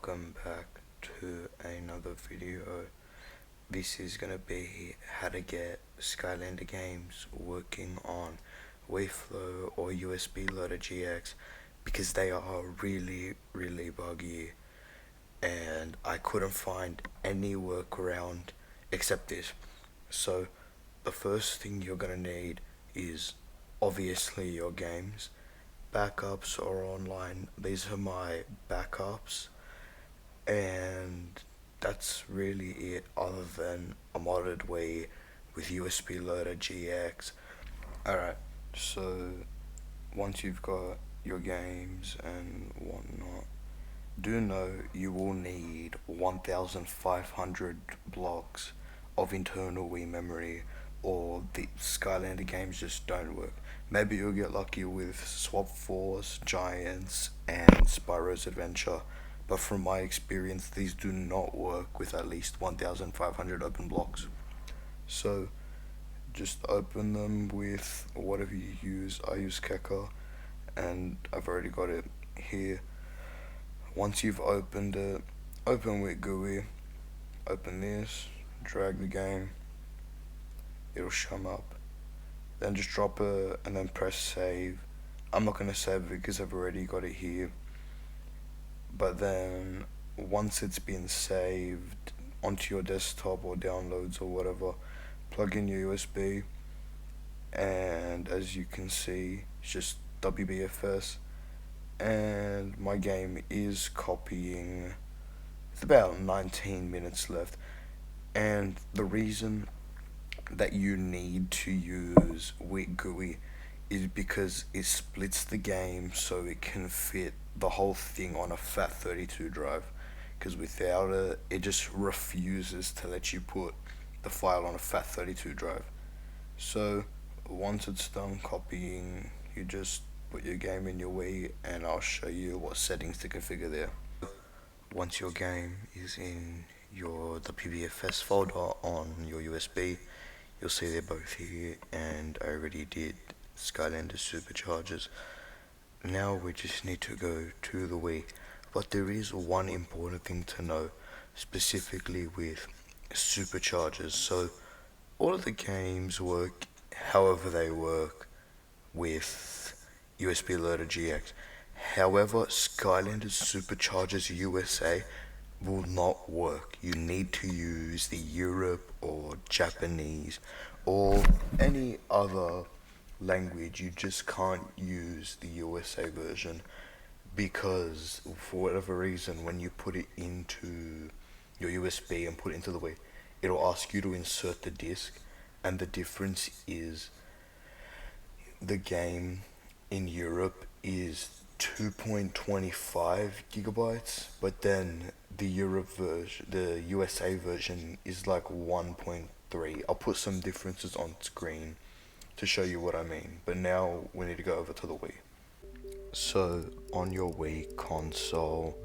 welcome back to another video. This is gonna be how to get Skylander games working on WiiFlow or USB Loader GX, because they are really buggy and I couldn't find any workaround except this. So the first thing you're gonna need is obviously your games. Backups are online. These are my backups, and that's really it, other than a modded Wii with USB Loader GX. Alright, so once you've got your games and whatnot, do know you will need 1500 blocks of internal Wii memory, or the Skylander games just don't work. Maybe you'll get lucky with Swap Force, Giants, and Spyro's Adventure, but from my experience, these do not work with at least 1500 open blocks. So just open them with whatever you use. I use Keka, and I've already got it here. Once you've opened it, open with GUI, open this, drag the game, it'll come up. Then just drop it and then press save. I'm not going to save it because I've already got it here. But then once it's been saved onto your desktop or downloads or whatever, plug in your USB, and as you can see, it's just WBFS. And my game is copying. It's about 19 minutes left, and the reason that you need to use WiiGUI is because it splits the game so it can fit the whole thing on a FAT32 drive, because without it, it just refuses to let you put the file on a FAT32 drive. So once it's done copying, you just put your game in your Wii, and I'll show you what settings to configure there. Once your game is in your WBFS folder on your USB, you'll see they're both here, and I already did Skylanders Superchargers. Now we just need to go to the Wii, but there is one important thing to know, specifically with Superchargers. So all of the games work however they work with USB Loader GX. However, Skylanders Superchargers USA will not work. You need to use the Europe or Japanese or any other language. You just can't use the USA version, because for whatever reason, when you put it into your USB and put it into the Wii, it'll ask you to insert the disc, and the difference is the game in Europe is 2.25 gigabytes, but then the Europe version, the USA version, is like 1.3. I'll put some differences on screen to show you what I mean, but now we need to go over to the Wii. So on your Wii console,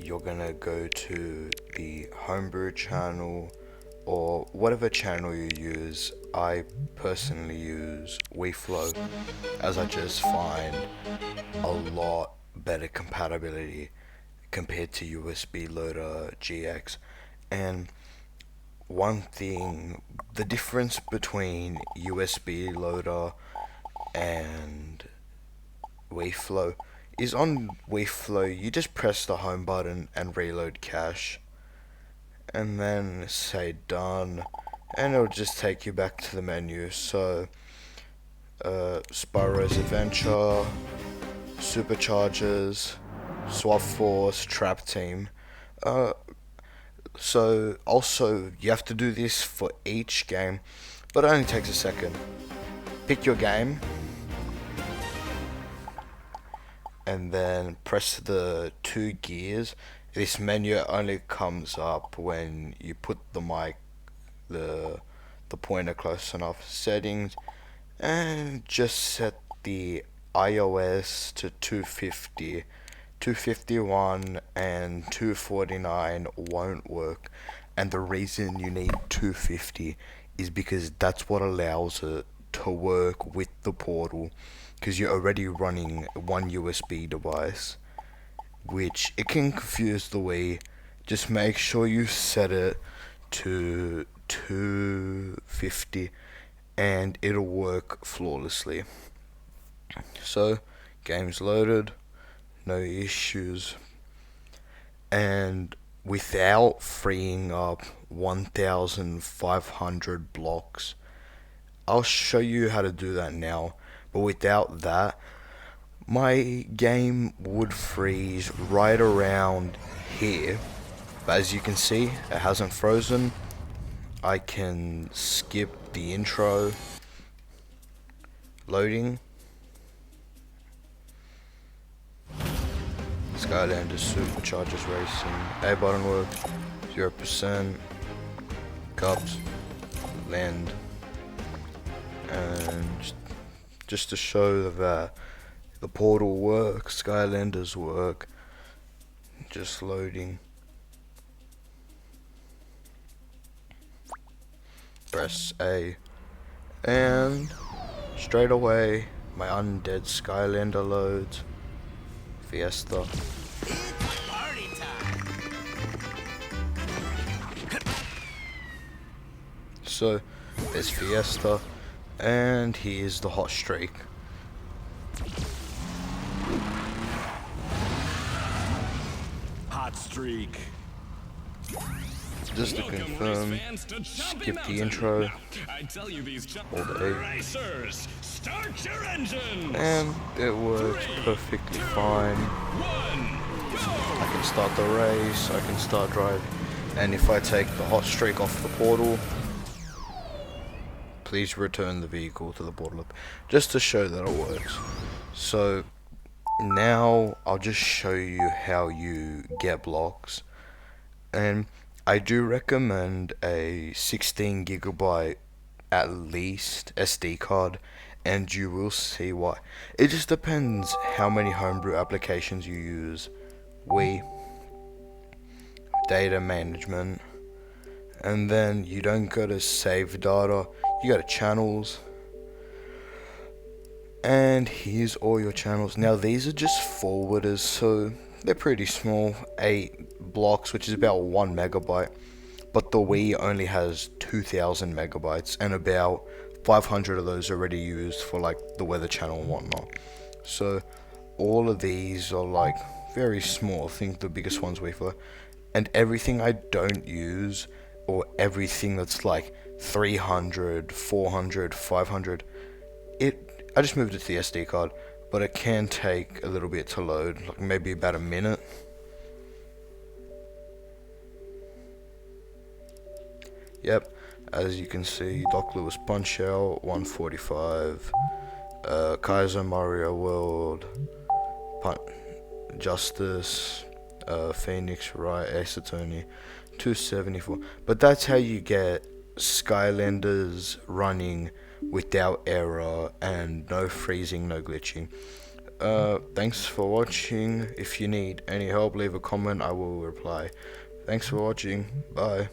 you're gonna go to the homebrew channel or whatever channel you use. I personally use WiiFlow, as I just find a lot better compatibility compared to USB Loader GX. And one thing, the difference between USB Loader and WiiFlow is, on WiiFlow you just press the home button and reload cache, and then say done, and it'll just take you back to the menu. So Spyro's Adventure, Superchargers, Swap Force, Trap Team. So also you have to do this for each game, but it only takes a second. Pick your game and then press the 2 gears. This menu only comes up when you put the mic, the pointer close enough. Settings, and just set the iOS to 250. 251 and 249 won't work, and the reason you need 250 is because that's what allows it to work with the portal, because you're already running one USB device, which it can confuse the Wii. Just make sure you set it to 250 and it'll work flawlessly. So, game's loaded, no issues, and without freeing up 1,500 blocks, I'll show you how to do that now, but without that, my game would freeze right around here. But as you can see, it hasn't frozen. I can skip the intro, loading, Skylanders Superchargers Racing, A button works, 0%, cups, land, and just to show that the portal works, Skylanders work, just loading. Press A, and straight away my undead Skylander loads. Fiesta. Party time. So there's Fiesta, and here's the hot streak. Hot streak. Just to confirm, skip the intro, hold A, Racers, start your engines. and it works perfectly fine. I can start the race, I can start driving, and if I take the hot streak off the portal, please return the vehicle to the portal, just to show that it works. So now I'll just show you how you get blocks, and I do recommend a 16 gigabyte at least SD card, and you will see why. It just depends how many homebrew applications you use. Wii, data management, and then you don't go to save data, you go to channels, and here's all your channels. Now these are just forwarders, so they're pretty small, 8 blocks, which is about 1 megabyte, but the Wii only has 2,000 megabytes, and about 500 of those are already used for like the weather channel and whatnot. So all of these are like very small. I think the biggest one's WiiFlow, and everything I don't use, or everything that's like 300, 400, 500, I just moved it to the SD card, but it can take a little bit to load, like maybe about a minute. Yep, as you can see, Doc Lewis Punch Out, 145, Kaiser Mario World, Justice, Phoenix Wright, Ace Attorney, 274. But that's how you get Skylanders running without error and no freezing, no glitching. Thanks for watching. If you need any help, leave a comment, I will reply. Thanks for watching. Bye.